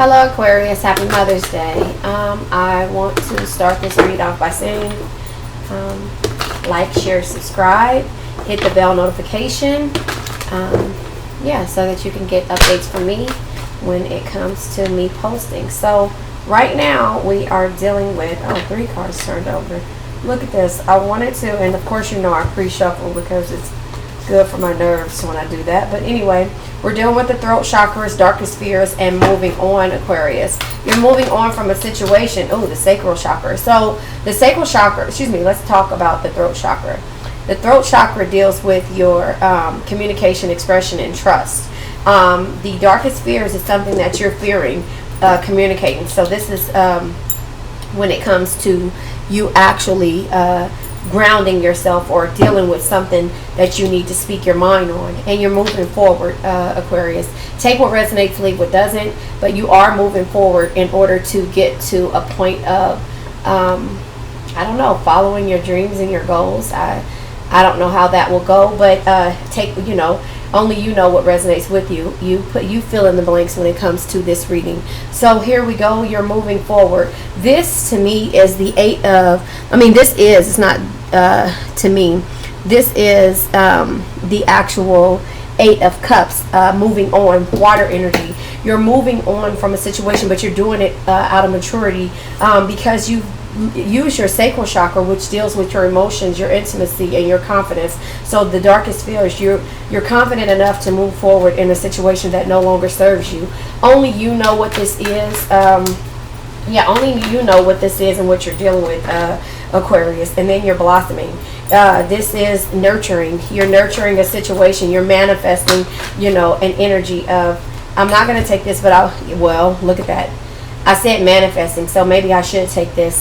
Hello Aquarius, happy Mother's Day. I want to start this read off by saying like, share, subscribe, hit the bell notification, yeah, so that you can get updates from me when it comes to me posting. So right now we are dealing with, 3 cards turned over. Look at this. I wanted to, and of course you know I pre-shuffle because it's good for my nerves when I do that. But anyway, we're dealing with the throat chakras, darkest fears, and moving on, Aquarius. You're moving on from a situation. Oh, the sacral chakra. So the sacral chakra, let's talk about the throat chakra. The throat chakra deals with your communication, expression, and trust. The darkest fears is something that you're fearing communicating. So this is when it comes to you actually grounding yourself or dealing with something that you need to speak your mind on, and you're moving forward, Aquarius. Take what resonates, leave what doesn't, but you are moving forward in order to get to a point of I don't know, following your dreams and your goals. I don't know how that will go, but only you know what resonates with you. You fill in the blanks when it comes to this reading. So here we go. You're moving forward. This to me is the it's not to me. This is the actual 8 of Cups, moving on, water energy. You're moving on from a situation, but you're doing it out of maturity because you've use your sacral chakra, which deals with your emotions, your intimacy, and your confidence. So the darkest fears, you're confident enough to move forward in a situation that no longer serves you. Only you know what this is. Only you know what this is and what you're dealing with, Aquarius. And then you're blossoming. This is nurturing. You're nurturing a situation. You're manifesting, an energy of, I'm not going to take this, but look at that. I said manifesting, so maybe I should take this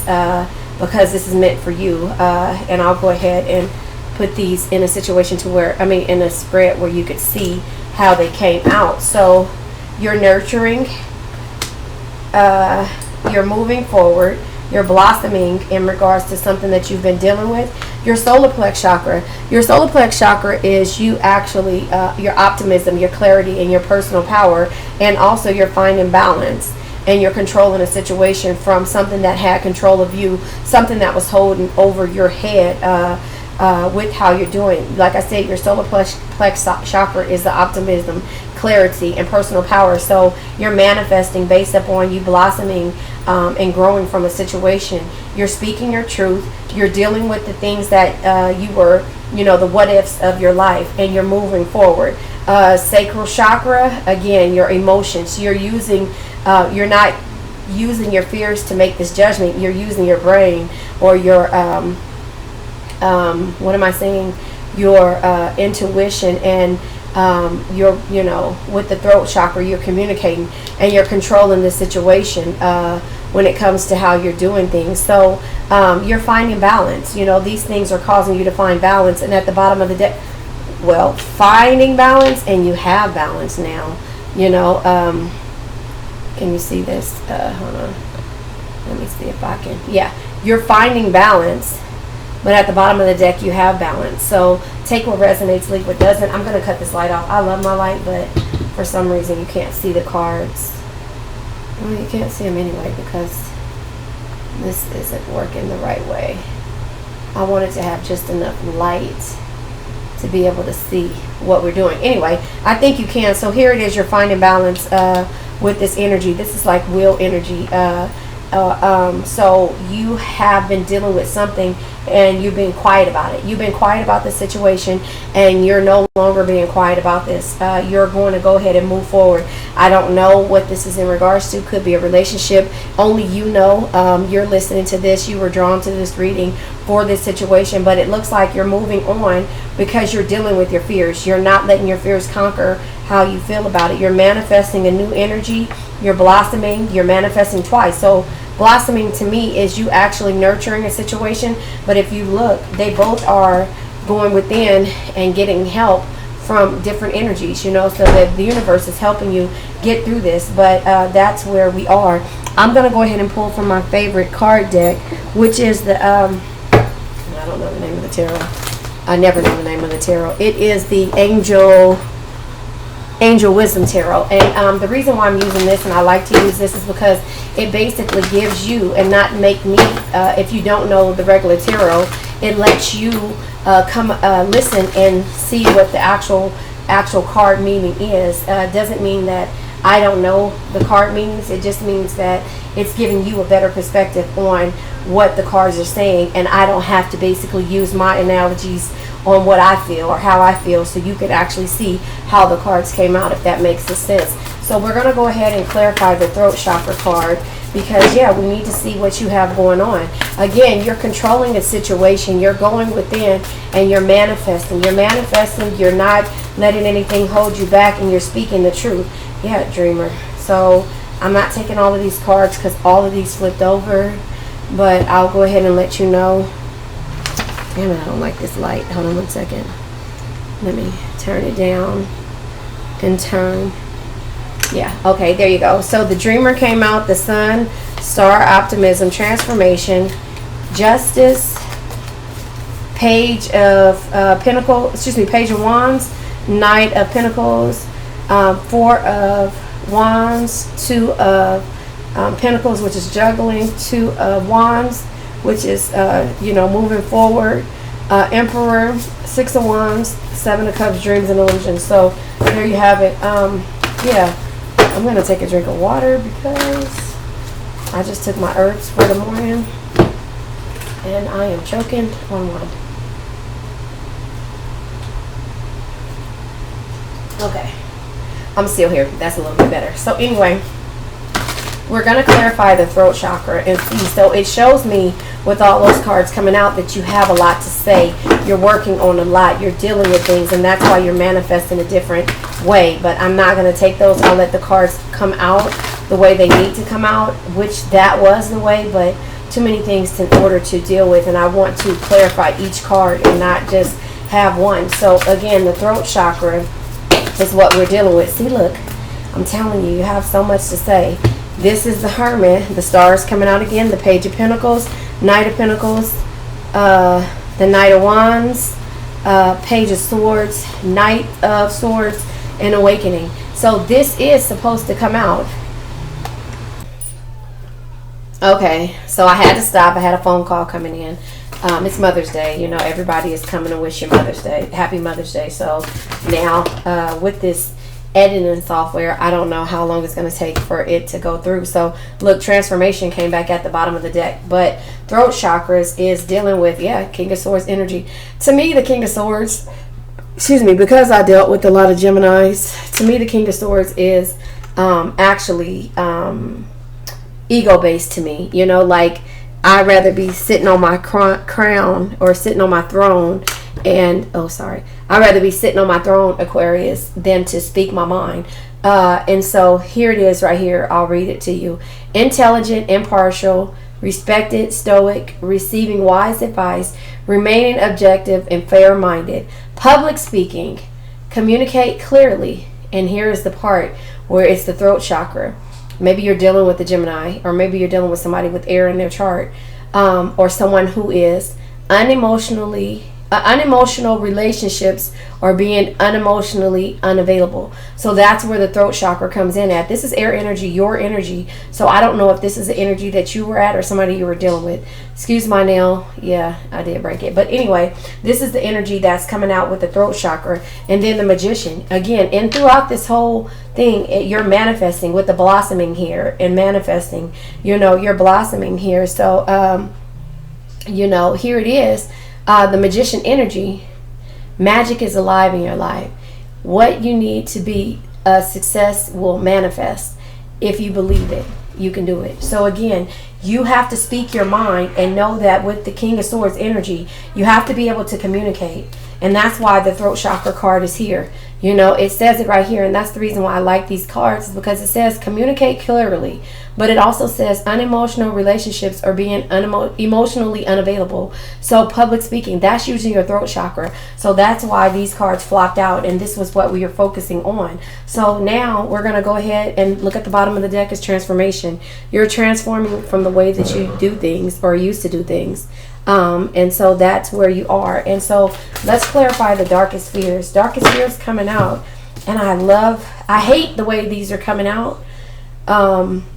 because this is meant for you. And I'll go ahead and put these in a situation in a spread where you could see how they came out. So you're nurturing, you're moving forward, you're blossoming in regards to something that you've been dealing with. Your solar plex chakra. Your solar plex chakra is you actually, your optimism, your clarity, and your personal power, and also you're finding balance. And you're controlling a situation from something that had control of you, something that was holding over your head with how you're doing. Like I said, your solar plex chakra is the optimism, clarity, and personal power. So you're manifesting based upon you blossoming and growing from a situation. You're speaking your truth. You're dealing with the things that you were, the what ifs of your life, and you're moving forward. Sacral chakra, again, your emotions. You're not using your fears to make this judgment. You're using your brain or your your intuition, and with the throat chakra, you're communicating and you're controlling the situation when it comes to how you're doing things. So you're finding balance. These things are causing you to find balance, and at the bottom of the deck, finding balance, and you have balance now. Can you see this? Hold on. Let me see if I can. Yeah, you're finding balance, but at the bottom of the deck, you have balance. So take what resonates, leave what doesn't. I'm going to cut this light off. I love my light, but for some reason, you can't see the cards. Well, you can't see them anyway because this isn't working the right way. I wanted to have just enough light to be able to see what we're doing. Anyway, I think you can. So here it is. You're finding balance with this energy. This is like wheel energy. So you have been dealing with something and you've been quiet about it. You've been quiet about the situation, and you're no longer being quiet about this. You're going to go ahead and move forward. I don't know what this is in regards to. Could be a relationship. Only you know. You're listening to this. You were drawn to this reading for this situation, but it looks like you're moving on because you're dealing with your fears. You're not letting your fears conquer how you feel about it. You're manifesting a new energy. You're blossoming. You're manifesting twice. So blossoming to me is you actually nurturing a situation, but if you look, they both are going within and getting help from different energies, so that the universe is helping you get through this. But that's where we are. I'm going to go ahead and pull from my favorite card deck, which is the I don't know the name of the tarot. I never know the name of the tarot. It is the Angel Angel Wisdom Tarot. And the reason why I'm using this, and I like to use this, is because it basically gives you, and not make me, if you don't know the regular tarot, it lets you come listen and see what the actual card meaning is. Doesn't mean that I don't know the card meanings. It just means that it's giving you a better perspective on what the cards are saying, and I don't have to basically use my analogies on what I feel or how I feel, so you can actually see how the cards came out, if that makes sense. So we're going to go ahead and clarify the throat chakra card, because yeah, we need to see what you have going on. Again, you're controlling a situation, you're going within and you're manifesting. You're not letting anything hold you back, and you're speaking the truth. Yeah, dreamer. So I'm not taking all of these cards because all of these flipped over, but I'll go ahead and let you know. Damn it, I don't like this light. Hold on one second. Let me turn it down and turn. Yeah, okay, there you go. So the dreamer came out, the sun, star, optimism, transformation, justice, page of page of wands, knight of pentacles, 4 of wands, 2 of pentacles, which is juggling, 2 of wands, which is moving forward, emperor, 6 of wands, 7 of cups, dreams and illusions. So there you have it. Yeah, I'm gonna take a drink of water because I just took my herbs for the morning and I am choking on one. Okay, I'm still here. That's a little bit better. So anyway, we're going to clarify the throat chakra and see. So it shows me with all those cards coming out that you have a lot to say. You're working on a lot. You're dealing with things, and that's why you're manifesting a different way. But I'm not going to take those. I'll let the cards come out the way they need to come out, which that was the way, but too many things in order to deal with. And I want to clarify each card and not just have one. So again, the throat chakra is what we're dealing with. See, look, I'm telling you, you have so much to say. This is the Hermit. The stars coming out again. The Page of Pentacles, Knight of Pentacles, the Knight of Wands, Page of Swords, Knight of Swords, and Awakening. So this is supposed to come out. Okay, so I had to stop. I had a phone call coming in. It's Mother's Day. You know, everybody is coming to wish you Mother's Day. Happy Mother's Day. So now with this editing software, I don't know how long it's going to take for it to go through. So look, transformation came back at the bottom of the deck, but throat chakras is dealing with, yeah, King of Swords energy. To me, the King of Swords, because I dealt with a lot of Geminis, to me the King of Swords is actually ego based to me. You know, like I'd rather be sitting on my crown or sitting on my throne and I'd rather be sitting on my throne, Aquarius, than to speak my mind. And so here it is right here. I'll read it to you. Intelligent, impartial, respected, stoic, receiving wise advice, remaining objective and fair-minded, public speaking, communicate clearly. And here is the part where it's the throat chakra. Maybe you're dealing with a Gemini, or maybe you're dealing with somebody with air in their chart, or someone who is unemotional relationships, or being unemotionally unavailable. So that's where the throat chakra comes in at. This is air energy, your energy. So I don't know if this is the energy that you were at or somebody you were dealing with. Excuse my nail. Yeah, I did break it. But anyway, this is the energy that's coming out with the throat chakra. And then the Magician. Again, and throughout this whole thing, you're manifesting with the blossoming here and manifesting. You know, you're blossoming here. So, here it is. The Magician energy. Magic is alive in your life. What you need to be a success will manifest. If you believe it, you can do it. So again, you have to speak your mind and know that with the King of Swords energy, you have to be able to communicate. And that's why the throat chakra card is here. You know, it says it right here, and that's the reason why I like these cards, is because it says communicate clearly, but it also says unemotional relationships or being emotionally unavailable. So public speaking, that's using your throat chakra. So that's why these cards flopped out, and this was what we were focusing on. So now we're going to go ahead and look at the bottom of the deck is transformation. You're transforming from the way that you do things or used to do things. And so that's where you are. And so let's clarify the darkest fears. Darkest fears coming out And I hate the way these are coming out,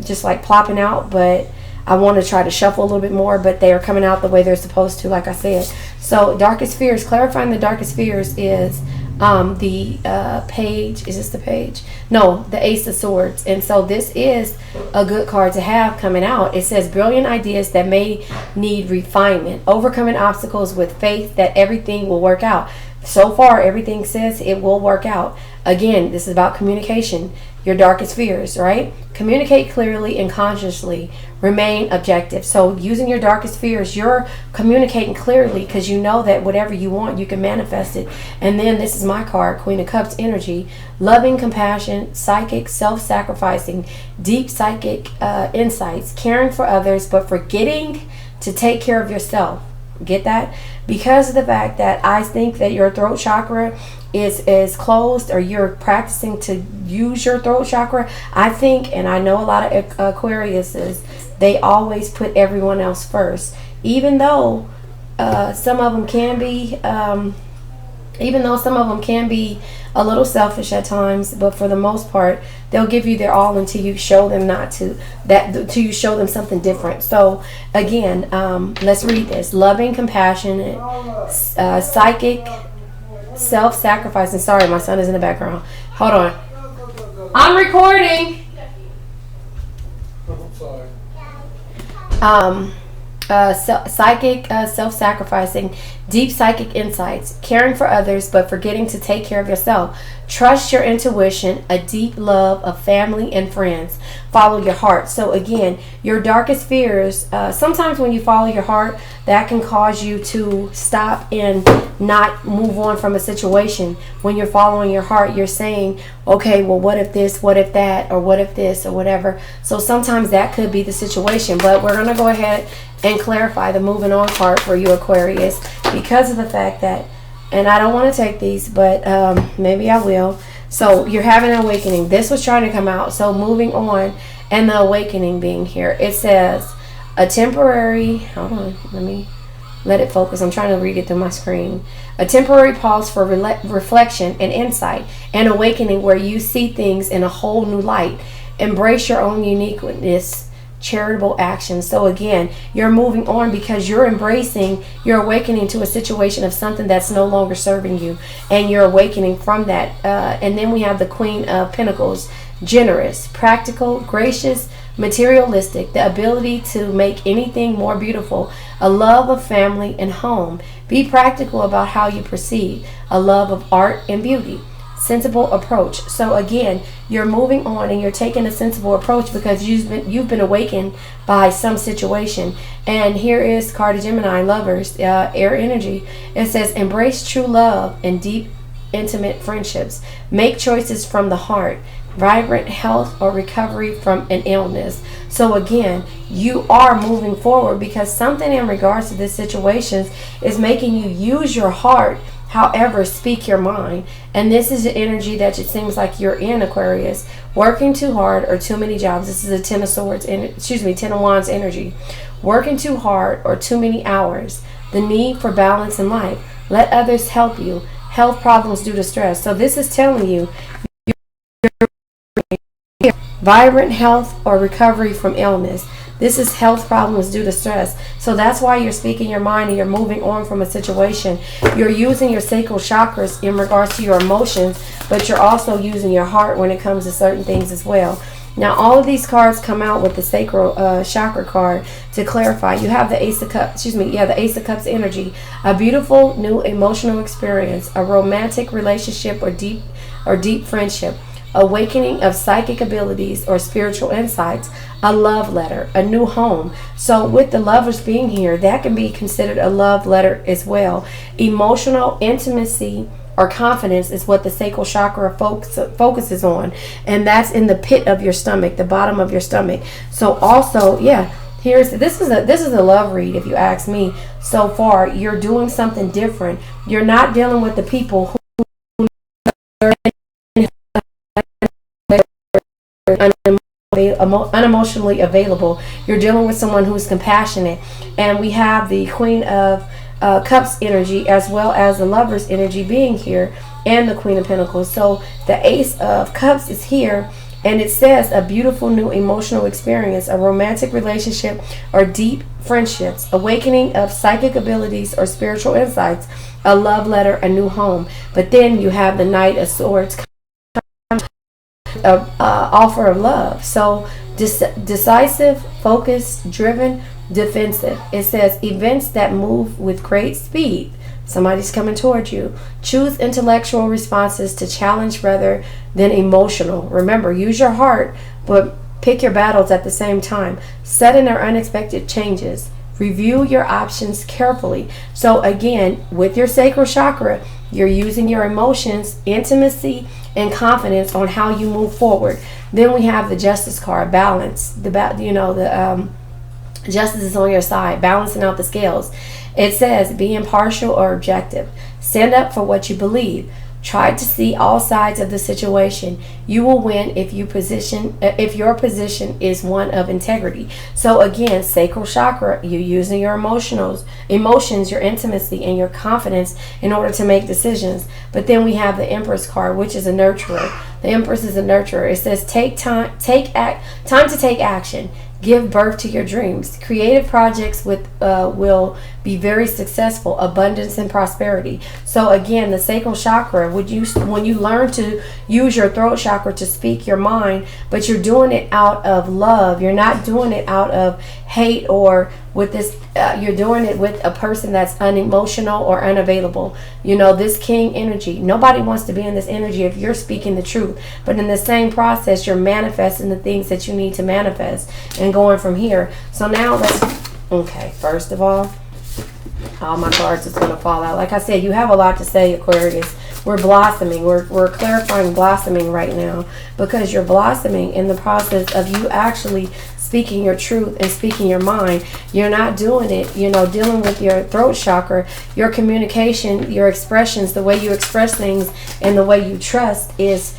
just like plopping out, but I want to try to shuffle a little bit more, but they are coming out the way they're supposed to, like I said. So darkest fears, clarifying the darkest fears is the page. Is this the page? No, the Ace of Swords. And so this is a good card to have coming out. It says brilliant ideas that may need refinement, overcoming obstacles with faith that everything will work out. So far, everything says it will work out. Again, this is about communication. Your darkest fears, right? Communicate clearly and consciously. Remain objective. So using your darkest fears, you're communicating clearly because you know that whatever you want, you can manifest it. And then this is my card, Queen of Cups energy. Loving, compassion, psychic, self-sacrificing, deep psychic insights, caring for others, but forgetting to take care of yourself. Get that? Because of the fact that I think that your throat chakra is closed, or you're practicing to use your throat chakra, I think, and I know a lot of Aquariuses, they always put everyone else first, even though some of them can be a little selfish at times, but for the most part they'll give you their all until you show them until you show them something different. So again, let's read this. Loving, compassionate, psychic, self-sacrificing. Sorry, my son is in the background. Hold on, I'm recording. I'm sorry. Psychic, self-sacrificing, deep psychic insights, caring for others but forgetting to take care of yourself. Trust your intuition, a deep love of family and friends. Follow your heart. So again, your darkest fears, sometimes when you follow your heart, that can cause you to stop and not move on from a situation. When you're following your heart, you're saying, okay, well, what if this, what if that, or what if this, or whatever. So sometimes that could be the situation, but we're going to go ahead and clarify the moving on part for you, Aquarius, because of the fact that, and I don't want to take these, but maybe I will. So you're having an awakening. This was trying to come out. So moving on, and the awakening being here. It says a temporary, hold on, let me let it focus. I'm trying to read it through my screen. A temporary pause for reflection and insight, and awakening where you see things in a whole new light. Embrace your own uniqueness, charitable action. So again, you're moving on because you're embracing, you're awakening to a situation of something that's no longer serving you, and you're awakening from that. And then we have the Queen of Pentacles, generous, practical, gracious, materialistic, the ability to make anything more beautiful, a love of family and home. Be practical about how you proceed, a love of art and beauty. Sensible approach. So again, you're moving on and you're taking a sensible approach because you've been awakened by some situation. And here is card of Gemini, lovers, air energy. It says embrace true love and deep intimate friendships. Make choices from the heart. Vibrant health or recovery from an illness. So again, you are moving forward because something in regards to this situation is making you use your heart. However, speak your mind. And this is the energy that it seems like you're in, Aquarius. Working too hard or too many jobs. This is a Ten of Swords, Ten of Wands energy. Working too hard or too many hours. The need for balance in life. Let others help you. Health problems due to stress. So this is telling you vibrant health or recovery from illness. This is health problems due to stress. So that's why you're speaking your mind and you're moving on from a situation. You're using your sacral chakras in regards to your emotions, but you're also using your heart when it comes to certain things as well. Now, all of these cards come out with the Sacral Chakra card to clarify. You have the Ace of Cups, the Ace of Cups energy. A beautiful new emotional experience, a romantic relationship or deep friendship. Awakening of psychic abilities or spiritual insights, a love letter, a new home. So with the lovers being here, that can be considered a love letter as well. Emotional intimacy or confidence is what the sacral chakra focuses on, and that's in the pit of your stomach, the bottom of your stomach. So also, this is a love read if you ask me. So far, you're doing something different. You're not dealing with the people who unemotionally available. You're dealing with someone who's compassionate. And we have the Queen of Cups energy, as well as the Lover's energy being here, and the Queen of Pentacles. So the Ace of Cups is here, and it says a beautiful new emotional experience, a romantic relationship, or deep friendships, awakening of psychic abilities or spiritual insights, a love letter, a new home. But then you have the Knight of Swords, offer of love. So decisive, focused, driven, defensive. It says events that move with great speed. Somebody's coming towards you. Choose intellectual responses to challenge rather than emotional. Remember, use your heart, but pick your battles at the same time. Sudden or unexpected changes. Review your options carefully. So again, with your sacral chakra, you're using your emotions, intimacy, and confidence on how you move forward. Then we have the Justice card, balance. Justice is on your side, balancing out the scales. It says, be impartial or objective. Stand up for what you believe. Try to see all sides of the situation. You will win if your position is one of integrity. So again, sacral chakra, you're using your emotions, your intimacy, and your confidence in order to make decisions. But then we have the Empress card, which is a nurturer. The Empress is a nurturer. It says, time to take action. Give birth to your dreams. Creative projects will be very successful. Abundance and prosperity. So again, the sacral chakra, when you learn to use your throat chakra to speak your mind, but you're doing it out of love. You're not doing it out of hate or with this. You're doing it with a person that's unemotional or unavailable. This King energy. Nobody wants to be in this energy if you're speaking the truth. But in the same process, you're manifesting the things that you need to manifest and going from here. So now first of all my cards is going to fall out. Like I said, you have a lot to say, Aquarius. We're blossoming. We're clarifying blossoming right now, because you're blossoming in the process of you actually speaking your truth and speaking your mind. You're not doing it, dealing with your throat chakra, your communication, your expressions, the way you express things, and the way you trust is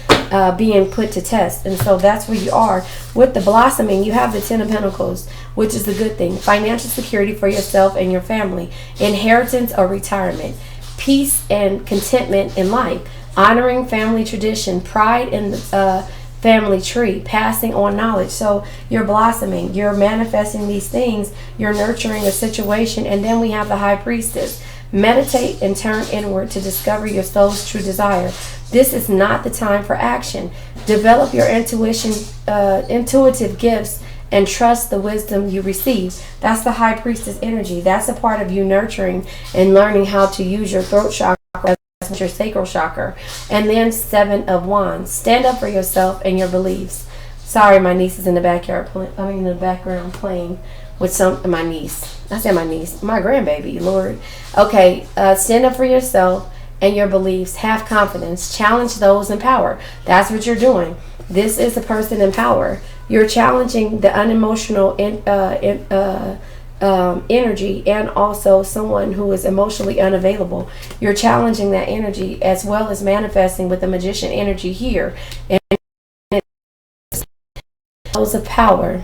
being put to test. And so that's where you are. With the blossoming, you have the Ten of Pentacles, which is the good thing. Financial security for yourself and your family. Inheritance or retirement. Peace and contentment in life. Honoring family tradition. Pride in the family tree. Passing on knowledge. So you're blossoming. You're manifesting these things. You're nurturing a situation. And then we have the High Priestess. Meditate and turn inward to discover your soul's true desire. This is not the time for action. Develop your intuitive gifts and trust the wisdom you receive. That's the High Priestess energy. That's a part of you nurturing and learning how to use your throat chakra as your sacral chakra. And then Seven of Wands. Stand up for yourself and your beliefs. Sorry, my niece is in the backyard. In the background playing with my niece. I said my niece, my grandbaby. Lord. Okay. Stand up for yourself and your beliefs. Have confidence. Challenge those in power. That's what you're doing. This is a person in power. You're challenging the unemotional energy, and also someone who is emotionally unavailable. You're challenging that energy, as well as manifesting with the Magician energy here. And those of power.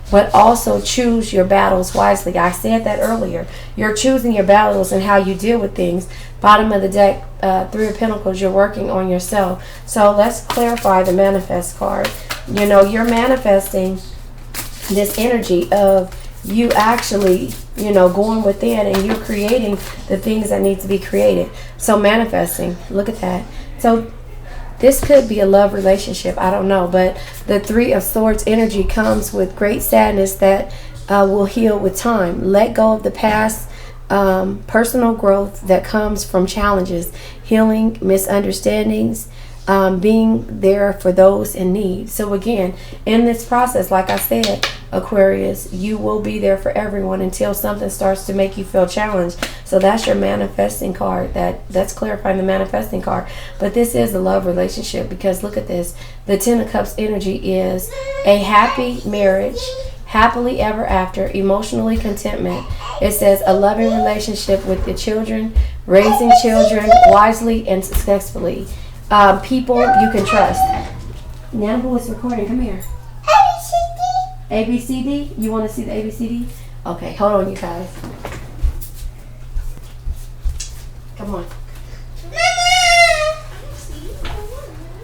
But also choose your battles wisely. I said that earlier. You're choosing your battles and how you deal with things. Bottom of the deck, Three of Pentacles, you're working on yourself. So let's clarify the manifest card. You're manifesting this energy of you actually, going within, and you're creating the things that need to be created. So manifesting, look at that. So this could be a love relationship. I don't know. But the Three of Swords energy comes with great sadness that will heal with time. Let go of the past. Personal growth that comes from challenges. Healing, misunderstandings. Being there for those in need. So again, in this process, like I said, Aquarius, you will be there for everyone until something starts to make you feel challenged. So that's your manifesting card. That's clarifying the manifesting card. But this is a love relationship, because look at this. The Ten of Cups energy is a happy marriage, happily ever after, emotionally contentment. It says a loving relationship with the children, raising children wisely and successfully. People you can trust. Now who is recording? Come here. ABCD? You want to see the ABCD? Okay, hold on, you guys. Come on.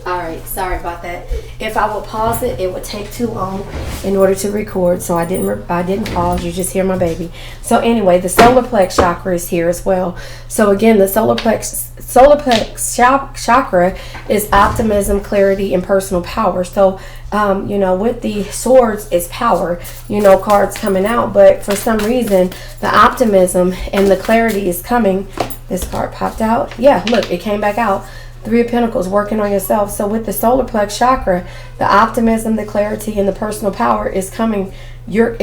Alright, sorry about that. If I would pause it, it would take too long in order to record, so I didn't pause. You just hear my baby. So anyway, the solar plex chakra is here as well. So again, the solar plex chakra is optimism, clarity, and personal power. So you know, with the swords is power, you know, cards coming out, but for some reason the optimism and the clarity is coming. This card popped out. Yeah, look, it came back out. Three of Pentacles, working on yourself. So with the solar plex chakra, the optimism, the clarity, and the personal power is coming. You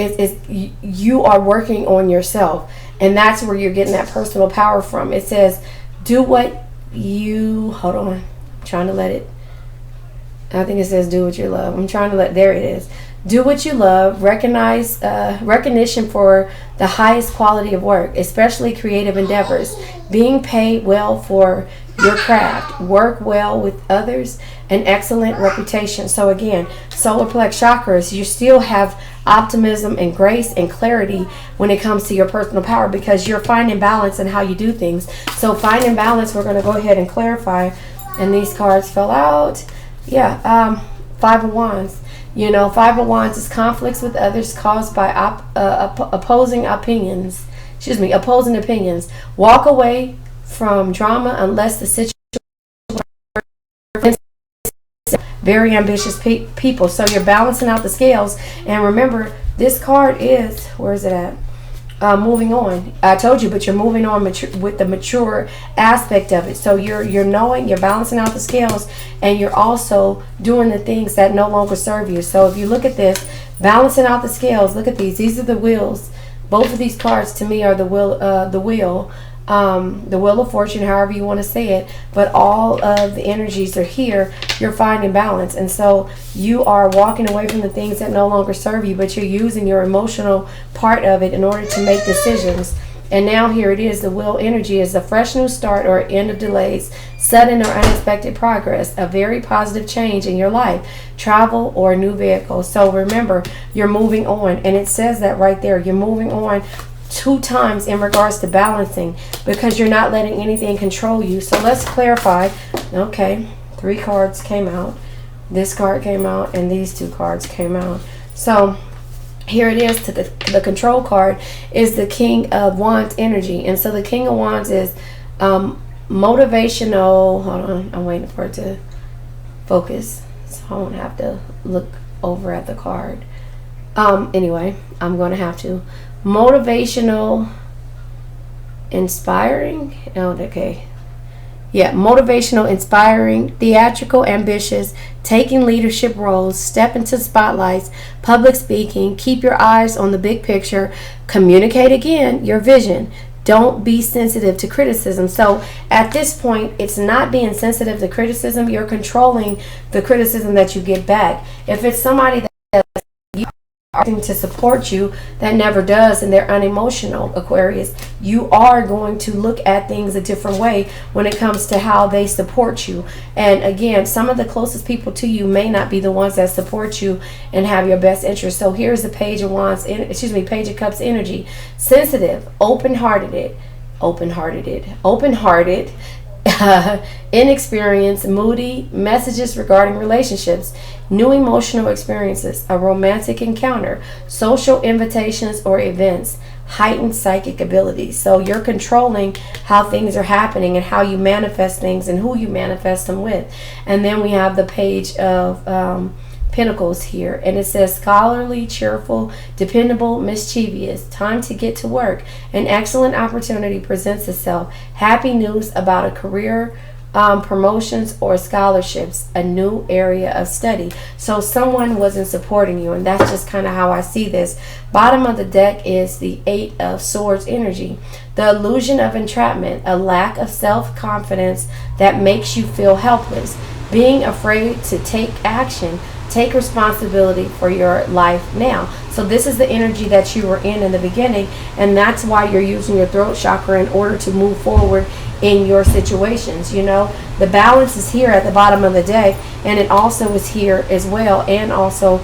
are working on yourself, and that's where you're getting that personal power from. It says, do what you, hold on, I'm trying to let it, I think it says do what you love. I'm trying to let, there it is. Do what you love. Recognition for the highest quality of work, especially creative endeavors. Being paid well for your craft. Work well with others. An excellent reputation. So again, solar plex chakras, you still have optimism and grace and clarity when it comes to your personal power, because you're finding balance in how you do things. So finding balance, we're going to go ahead and clarify. And these cards fell out. Yeah, Five of Wands. You know, Five of Wands is conflicts with others caused by opposing opinions. Opposing opinions. Walk away from drama unless the situation. Very ambitious people. So you're balancing out the scales. And remember, this card is, where is it at? Moving on. I told you, but you're moving on with the mature aspect of it. So you're knowing, you're balancing out the scales, and you're also doing the things that no longer serve you. So if you look at this, balancing out the scales, look at these. These are the wheels. Both of these cards to me are the wheel, the wheel of fortune, however you want to say it, but all of the energies are here. You're finding balance, and so you are walking away from the things that no longer serve you, but you're using your emotional part of it in order to make decisions. And now here it is. The wheel energy is a fresh new start or end of delays, sudden or unexpected progress, a very positive change in your life, travel or a new vehicle. So remember, you're moving on, and it says that right there. You're moving on 2 times in regards to balancing, because you're not letting anything control you. So let's clarify. Okay, 3 cards came out. This card came out, and these 2 cards came out. So here it is. To the control card is the King of Wands energy. And so the King of Wands is motivational. Hold on, I'm waiting for it to focus, so I won't have to look over at the card. Anyway, I'm going to have to. Motivational, inspiring. Oh, okay. Yeah, motivational, inspiring, theatrical, ambitious, taking leadership roles, step into spotlights, public speaking, keep your eyes on the big picture, communicate again your vision. Don't be sensitive to criticism. So at this point, it's not being sensitive to criticism. You're controlling the criticism that you get back. If it's somebody that to support you that never does, and they're unemotional, Aquarius, you are going to look at things a different way when it comes to how they support you. And again, some of the closest people to you may not be the ones that support you and have your best interest. So here's the Page of Wands, Page of Cups energy. Sensitive, open-hearted, inexperienced, moody, messages regarding relationships, new emotional experiences, a romantic encounter, social invitations or events, heightened psychic abilities. So you're controlling how things are happening and how you manifest things and who you manifest them with. And then we have the Page of Pentacles here, and it says scholarly, cheerful, dependable, mischievous. Time to get to work. An excellent opportunity presents itself. Happy news about a career, promotions or scholarships, a new area of study. So someone wasn't supporting you, and that's just kind of how I see this. Bottom of the deck is the 8 of Swords energy. The illusion of entrapment, a lack of self-confidence that makes you feel helpless. Being afraid to take action. Take responsibility for your life now. So this is the energy that you were in the beginning, and that's why you're using your throat chakra in order to move forward in your situations. You know, the balance is here at the bottom of the deck, and it also is here as well, and also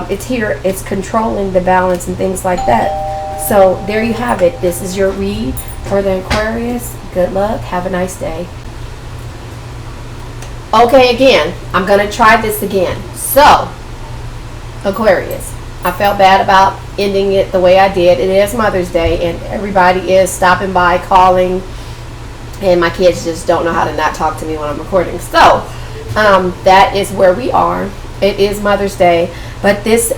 it's here, it's controlling the balance and things like that. So there you have it. This is your read. For the Aquarius, good luck. Have a nice day. Okay, again, I'm going to try this again. So, Aquarius, I felt bad about ending it the way I did. It is Mother's Day, and everybody is stopping by, calling, and my kids just don't know how to not talk to me when I'm recording. So, that is where we are. It is Mother's Day, but this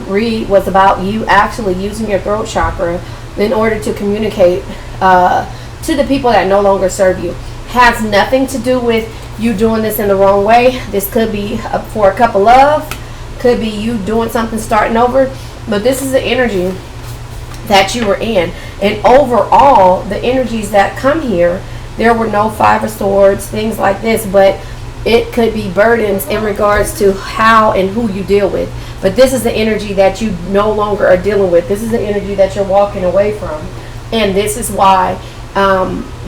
read was about you actually using your throat chakra in order to communicate to the people that no longer serve you. Has nothing to do with you doing this in the wrong way. This could be for a couple of, could be you doing something starting over, but this is the energy that you were in. And overall, the energies that come here, there were no Five of Swords, things like this, but it could be burdens in regards to how and who you deal with. But this is the energy that you no longer are dealing with. This is the energy that you're walking away from. And this is why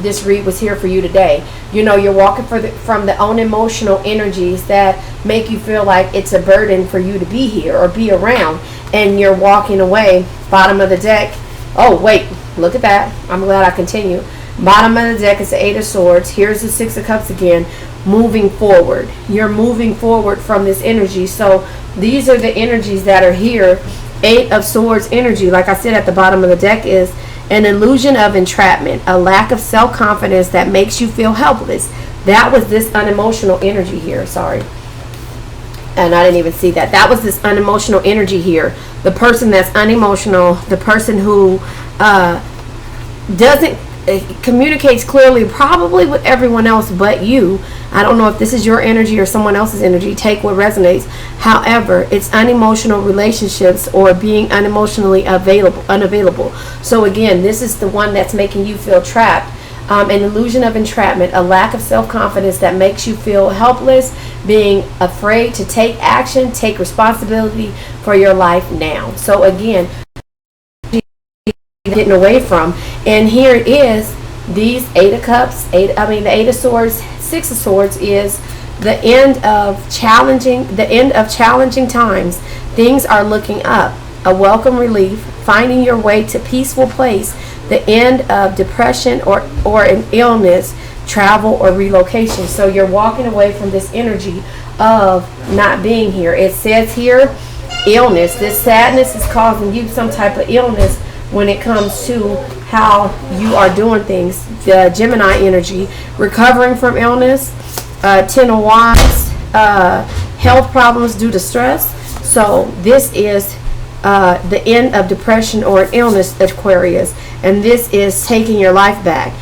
this read was here for you today. You know, you're walking from the own emotional energies that make you feel like it's a burden for you to be here or be around. And you're walking away. Bottom of the deck. Oh, wait. Look at that. I'm glad I continue. Bottom of the deck is the Eight of Swords. Here's the Six of Cups again. Moving forward. You're moving forward from this energy. So these are the energies that are here. Eight of Swords energy, like I said at the bottom of the deck, is an illusion of entrapment, a lack of self-confidence that makes you feel helpless. That was this unemotional energy here. Sorry. And I didn't even see that. That was this unemotional energy here. The person that's unemotional, the person who doesn't communicates clearly probably with everyone else but you. I don't know if this is your energy or someone else's energy. Take what resonates. However, it's unemotional relationships or being unemotionally unavailable. So again, this is the one that's making you feel trapped. An illusion of entrapment, a lack of self-confidence that makes you feel helpless, being afraid to take action, take responsibility for your life now. So again, getting away from, and here it is, these Eight of Cups, the Eight of Swords, Six of Swords is the end of challenging times. Things are looking up, a welcome relief, finding your way to peaceful place, the end of depression or an illness, travel or relocation. So you're walking away from this energy of not being here. It says here, illness. This sadness is causing you some type of illness when it comes to how you are doing things. The Gemini energy, recovering from illness, Ten of Wands, health problems due to stress. So this is the end of depression or an illness, Aquarius, and this is taking your life back,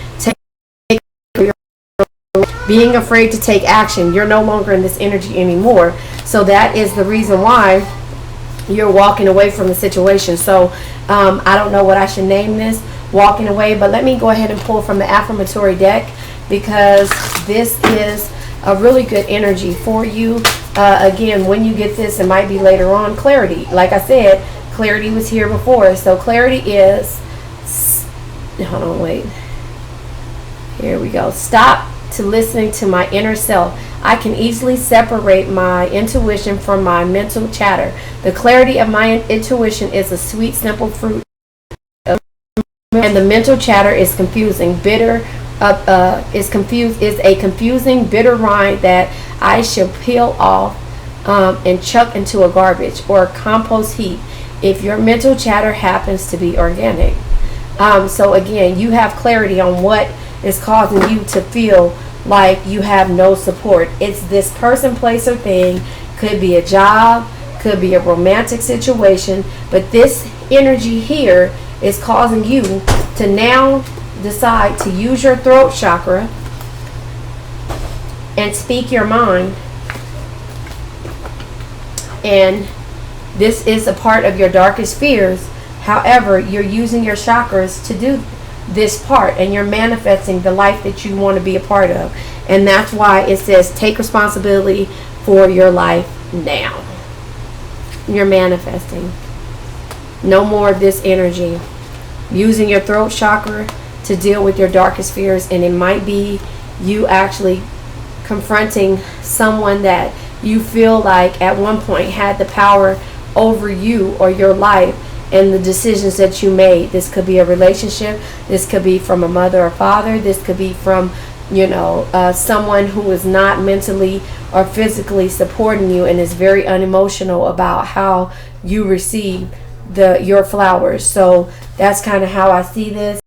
being afraid to take action. You're no longer in this energy anymore. So that is the reason why you're walking away from the situation. So I don't know what I should name this, walking away, but let me go ahead and pull from the affirmatory deck, because this is a really good energy for you. Again, when you get this, it might be later on. Clarity, like I said, clarity was here before. So clarity is, hold on, wait, here we go. Stop to listening to my inner self. I can easily separate my intuition from my mental chatter. The clarity of my intuition is a sweet, simple fruit, and the mental chatter is confusing. Bitter is a confusing, bitter rind that I shall peel off and chuck into a garbage or compost heap if your mental chatter happens to be organic. So again, you have clarity on what is causing you to feel like you have no support. It's this person, place, or thing. Could be a job, could be a romantic situation, but this energy here is causing you to now decide to use your throat chakra and speak your mind. And this is a part of your darkest fears. However, you're using your chakras to do this part, and you're manifesting the life that you want to be a part of. And that's why it says take responsibility for your life now. You're manifesting. No more of this energy. Using your throat chakra to deal with your darkest fears, and it might be you actually confronting someone that you feel like at one point had the power over you or your life, and the decisions that you made. This could be a relationship. This could be from a mother or father. This could be from, you know, someone who is not mentally or physically supporting you and is very unemotional about how you receive your flowers. So that's kind of how I see this.